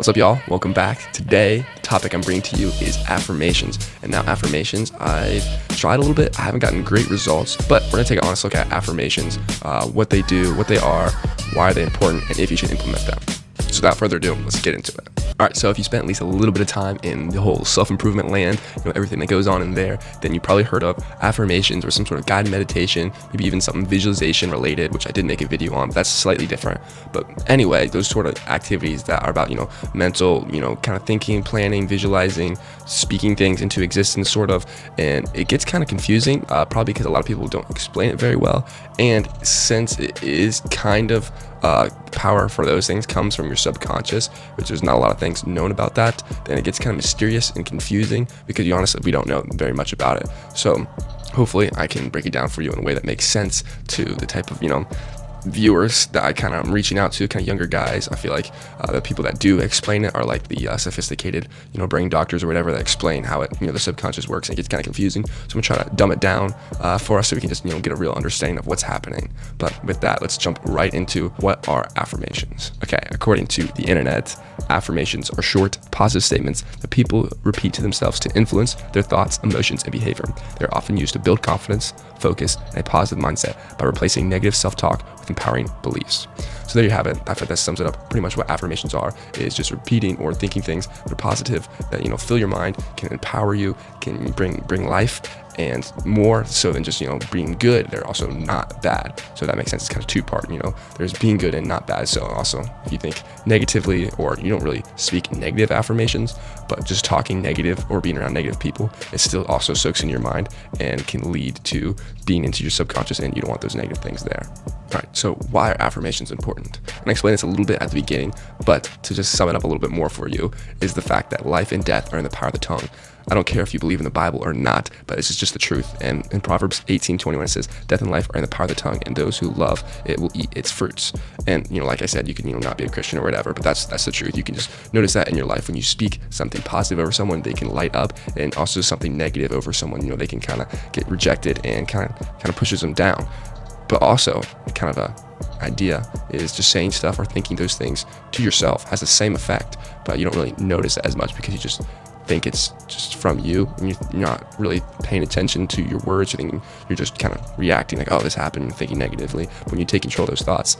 What's up, y'all? Welcome back. Today, the topic I'm bringing to you is affirmations. And now affirmations, I've tried a little bit. I haven't gotten great results, but we're going to take an honest look at affirmations, what they do, what they are, why are they important, and if you should implement them. So without further ado, let's get into it. All right, so if you spent at least a little bit of time in the whole self-improvement land, everything that goes on in there, then you probably heard of affirmations or some sort of guided meditation, maybe even something visualization related, which I did make a video on, but that's slightly different. But anyway, those sort of activities that are about, mental, kind of thinking, planning, visualizing, speaking things into existence, sort of, and it gets kind of confusing, probably because a lot of people don't explain it very well. And since it is kind of power for those things comes from your subconscious, which there's not a lot of things known about that, then it gets kind of mysterious and confusing because we don't know very much about it. So hopefully I can break it down for you in a way that makes sense to the type of viewers that I kind of am reaching out to, kind of younger guys. I feel like the people that do explain it are like the sophisticated brain doctors or whatever that explain how it the subconscious works, and it gets kind of confusing. So I'm gonna try to dumb it down for us so we can just get a real understanding of what's happening. But with that, let's jump right into what are affirmations. Okay, according to the internet, affirmations are short, positive statements that people repeat to themselves to influence their thoughts, emotions, and behavior. They're often used to build confidence, focus, and a positive mindset by replacing negative self-talk with empowering beliefs. So there you have it. I think that sums it up pretty much what affirmations are, is just repeating or thinking things that are positive, that fill your mind, can empower you, can bring life, and more so than just being good. They're also not bad. So that makes sense. It's kind of two-part. There's being good and not bad. So also, if you think negatively, or you don't really speak negative affirmations, but just talking negative or being around negative people, it still also soaks in your mind and can lead to being into your subconscious, and you don't want those negative things there. All right, so why are affirmations important? And I explained this a little bit at the beginning, but to just sum it up a little bit more for you, is the fact that life and death are in the power of the tongue. I don't care if you believe in the Bible or not, but this is just the truth. And in Proverbs 18:21, it says, "Death and life are in the power of the tongue, and those who love it will eat its fruits." And like I said, you can not be a Christian or whatever, but that's the truth. You can just notice that in your life when you speak something positive over someone, they can light up, and also something negative over someone, they can kind of get rejected and kind of pushes them down. But also, kind of a idea is just saying stuff or thinking those things to yourself has the same effect, but you don't really notice it as much because you just think it's just from you, and you're not really paying attention to your words. You're just kind of reacting like, oh, this happened, and thinking negatively. When you take control of those thoughts,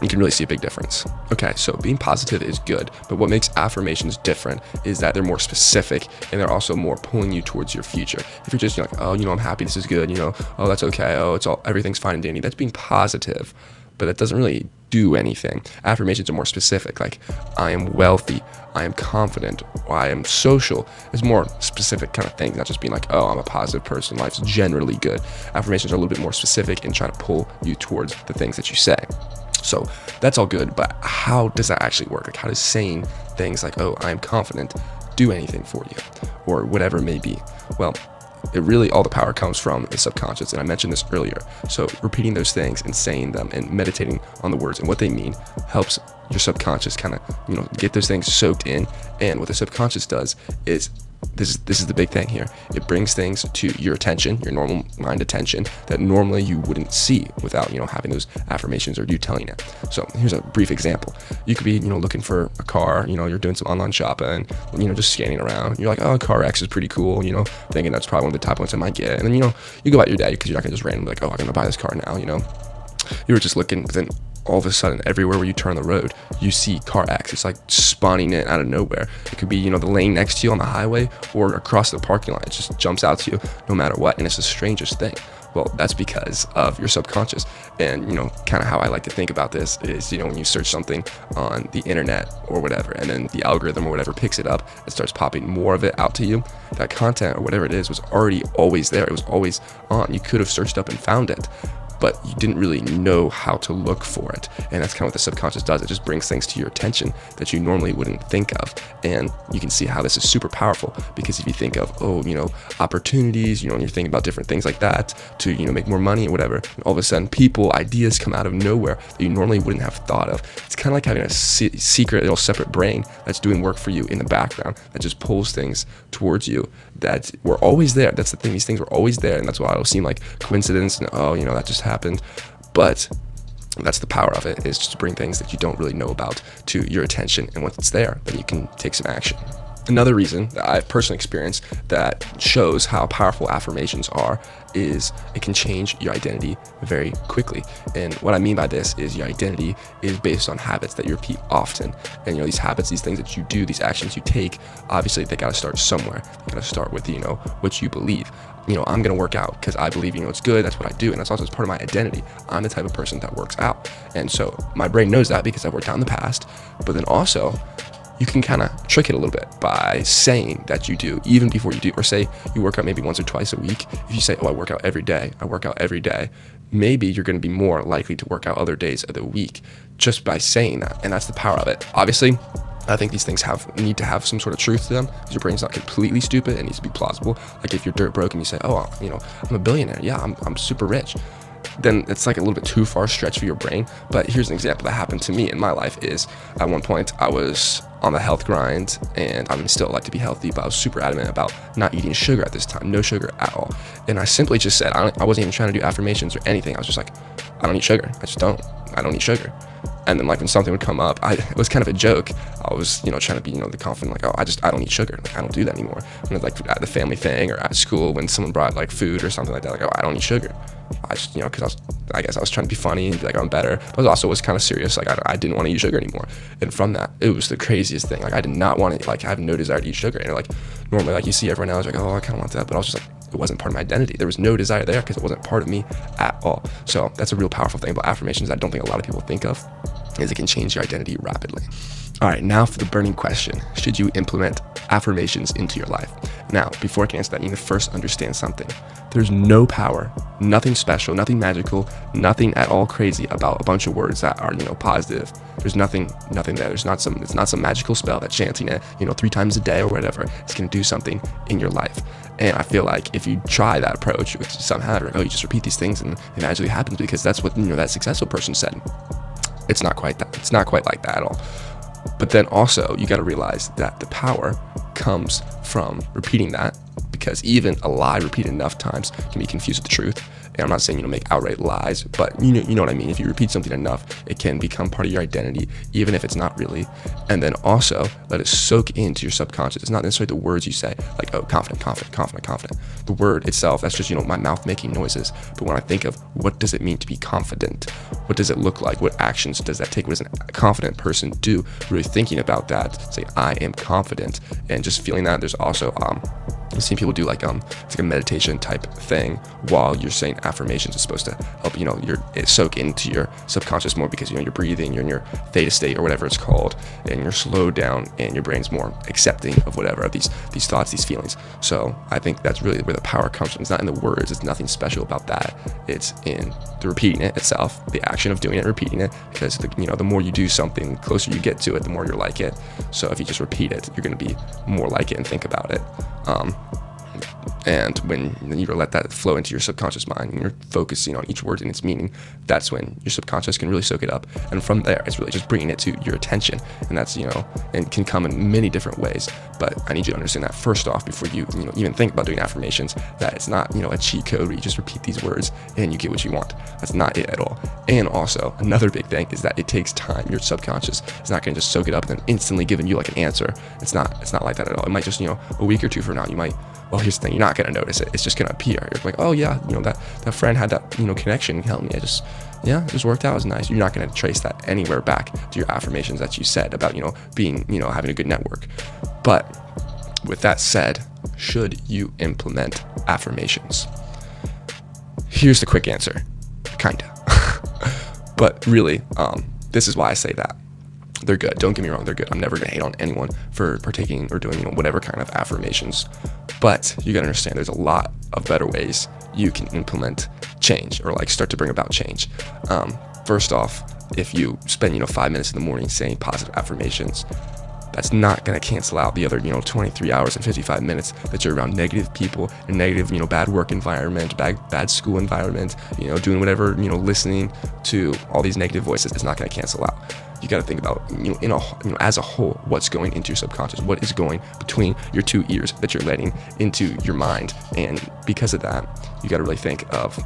you can really see a big difference. Okay, so being positive is good, but what makes affirmations different is that they're more specific, and they're also more pulling you towards your future. If you're just like, oh, I'm happy, this is good, oh, that's okay, oh, everything's fine and dandy, that's being positive, but that doesn't really do anything. Affirmations are more specific, like I am wealthy, I am confident, or I am social. It's more specific kind of things, not just being like, oh, I'm a positive person, life's generally good. Affirmations are a little bit more specific and trying to pull you towards the things that you say. So that's all good, but how does that actually work? Like, how does saying things like, oh, I'm confident, do anything for you, or whatever it may be? Well, it really, all the power comes from the subconscious, and I mentioned this earlier. So repeating those things and saying them and meditating on the words and what they mean helps your subconscious kind of get those things soaked in. And what the subconscious does is this is the big thing here. It brings things to your attention, your normal mind attention, that normally you wouldn't see without having those affirmations or you telling it. So here's a brief example. You could be looking for a car, you're doing some online shopping, just scanning around. You're like, oh, car X is pretty cool, thinking that's probably one of the top ones I might get. And then you go about your day because you're not gonna just randomly like, oh, I'm gonna buy this car now. You were just looking, but then all of a sudden, everywhere where you turn the road, you see car X. It's like spawning in out of nowhere. It could be, the lane next to you on the highway or across the parking lot. It just jumps out to you no matter what. And it's the strangest thing. Well, that's because of your subconscious. And, kind of how I like to think about this is, when you search something on the internet or whatever, and then the algorithm or whatever picks it up and starts popping more of it out to you, that content or whatever it is was already always there. It was always on. You could have searched up and found it, but you didn't really know how to look for it. And that's kind of what the subconscious does. It just brings things to your attention that you normally wouldn't think of. And you can see how this is super powerful, because if you think of, opportunities, you're thinking about different things like that to, make more money or whatever, and all of a sudden people, ideas come out of nowhere that you normally wouldn't have thought of. It's kind of like having a secret little separate brain that's doing work for you in the background that just pulls things towards you that were always there. That's the thing, these things were always there, and that's why it'll seem like coincidence and that just happened. But That's the power of it, is just to bring things that you don't really know about to your attention. And once it's there, then you can take some action. Another reason that I've personally experienced that shows how powerful affirmations are is it can change your identity very quickly. And what I mean by this is your identity is based on habits that you repeat often. And these habits, these things that you do, these actions you take, obviously they got to start somewhere. They got to start with what you believe. I'm going to work out because I believe, it's good. That's what I do. And that's also part of my identity. I'm the type of person that works out. And so my brain knows that because I've worked out in the past. But then also, you can kind of trick it a little bit by saying that you do, even before you do, or say you work out maybe once or twice a week. If you say, I work out every day, maybe you're going to be more likely to work out other days of the week just by saying that. And that's the power of it. Obviously, I think these things need to have some sort of truth to them, because your brain's not completely stupid. It needs to be plausible. Like if you're dirt broke and you say, I'm a billionaire. Yeah, I'm super rich. Then it's like a little bit too far stretch for your brain. But here's an example that happened to me in my life. Is at one point I was on the health grind, and I still like to be healthy, but I was super adamant about not eating sugar at this time, no sugar at all. And I simply just said, I wasn't even trying to do affirmations or anything. I was just like, I don't eat sugar. I don't eat sugar. And then like when something would come up, it was kind of a joke. I was, trying to be, the confident, like, I don't eat sugar. Like, I don't do that anymore. And like at the family thing or at school, when someone brought like food or something like that, like, I don't eat sugar. I just, because I guess I was trying to be funny and be like, I'm better. But I also was kind of serious. Like I didn't want to eat sugar anymore. And from that, it was the craziest thing. Like I did not want to, like, I have no desire to eat sugar. And like normally, like you see everyone else like, I kind of want that. But I was just like, it wasn't part of my identity. There was no desire there because it wasn't part of me at all. So that's a real powerful thing about affirmations that I don't think a lot of people think of, is it can change your identity rapidly. All right, now for the burning question. Should you implement affirmations into your life? Now, before I can answer that, you need to first understand something. There's no power, nothing special, nothing magical, nothing at all crazy about a bunch of words that are, positive. There's nothing there. It's not some magical spell that chanting it, 3 times a day or whatever, it's going to do something in your life. And I feel like if you try that approach with some habit, you just repeat these things and it magically happens because that's what, that successful person said. It's not quite that. It's not quite like that at all. But then also you got to realize that the power comes from repeating that, because even a lie repeated enough times can be confused with the truth. And I'm not saying, make outright lies, but you know what I mean. If you repeat something enough, it can become part of your identity, even if it's not really. And then also let it soak into your subconscious. It's not necessarily the words you say, like, confident. The word itself, that's just, my mouth making noises. But when I think of what does it mean to be confident? What does it look like? What actions does that take? What does a confident person do? Really thinking about that, say, I am confident, and just feeling that. There's also, I've seen people do it's like a meditation type thing while you're saying affirmations. It's supposed to help, it soak into your subconscious more, because, you're breathing, you're in your theta state or whatever it's called, and you're slowed down and your brain's more accepting of whatever, of these thoughts, these feelings. So I think that's really where the power comes from. It's not in the words. It's nothing special about that. It's in the repeating it itself, the action of doing it, repeating it, because the more you do something, the closer you get to it, the more you're like it. So if you just repeat it, you're going to be more like it and think about it. And when you let that flow into your subconscious mind and you're focusing on each word and its meaning, that's when your subconscious can really soak it up. And from there, it's really just bringing it to your attention. And that's, and can come in many different ways. But I need you to understand that first off, before you, even think about doing affirmations, that it's not, a cheat code where you just repeat these words and you get what you want. That's not it at all. And also, another big thing is that it takes time. Your subconscious is not going to just soak it up and then instantly giving you like an answer. It's not like that at all. It might just, a week or two from now, you might, well, here's the thing, you're not going to notice it. It's just going to appear. You're like, oh yeah, that friend had that, connection, helped me. It just worked out. It was nice. You're not going to trace that anywhere back to your affirmations that you said about, being, having a good network. But with that said, should you implement affirmations? Here's the quick answer. Kinda. But really, this is why I say that. They're good. Don't get me wrong. They're good. I'm never going to hate on anyone for partaking or doing, whatever kind of affirmations. But you got to understand there's a lot of better ways you can implement change, or like start to bring about change. First off, if you spend, 5 minutes in the morning saying positive affirmations, that's not going to cancel out the other, 23 hours and 55 minutes that you're around negative people and negative, bad work environment, bad school environment, doing whatever, listening to all these negative voices. It's not going to cancel out. You got to think about, as a whole, what's going into your subconscious, what is going between your 2 ears that you're letting into your mind. And because of that, you got to really think of,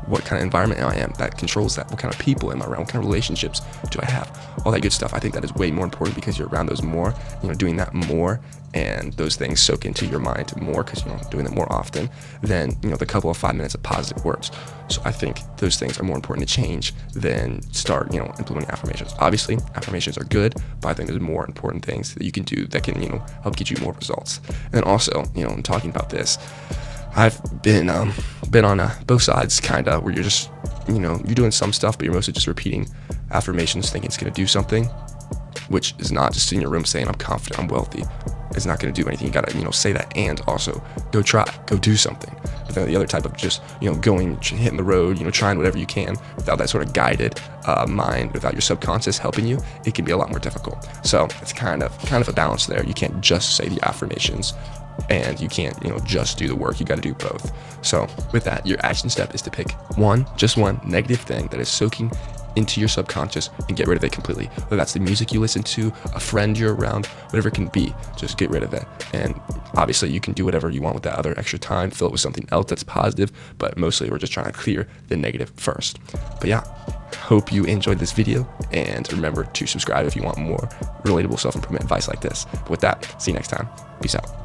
what kind of environment I am that controls that, what kind of people am I around, what kind of relationships do I have, all that good stuff. I think that is way more important because you're around those more, doing that more, and those things soak into your mind more because you're doing it more often than the couple of 5 minutes of positive words. So I think those things are more important to change than start implementing affirmations. Obviously affirmations are good, but I think there's more important things that you can do that can help get you more results. And then also in talking about this, I've been on both sides, kind of, where you're just you're doing some stuff, but you're mostly just repeating affirmations thinking it's going to do something, which is not. Just in your room saying I'm confident, I'm wealthy, it's not going to do anything. You got to say that, and also go do something. But then the other type of just going, hitting the road, trying whatever you can without that sort of guided mind, without your subconscious helping you, it can be a lot more difficult. So it's kind of a balance there. You can't just say the affirmations and you can't just do the work. You got to do both. So with that, your action step is to pick just one negative thing that is soaking into your subconscious and get rid of it completely. Whether that's the music you listen to, a friend you're around, whatever it can be, just get rid of it. And obviously you can do whatever you want with that other extra time, fill it with something else that's positive, but mostly we're just trying to clear the negative first. But yeah, hope you enjoyed this video, and remember to subscribe if you want more relatable self-improvement advice like this. But with that, see you next time. Peace out.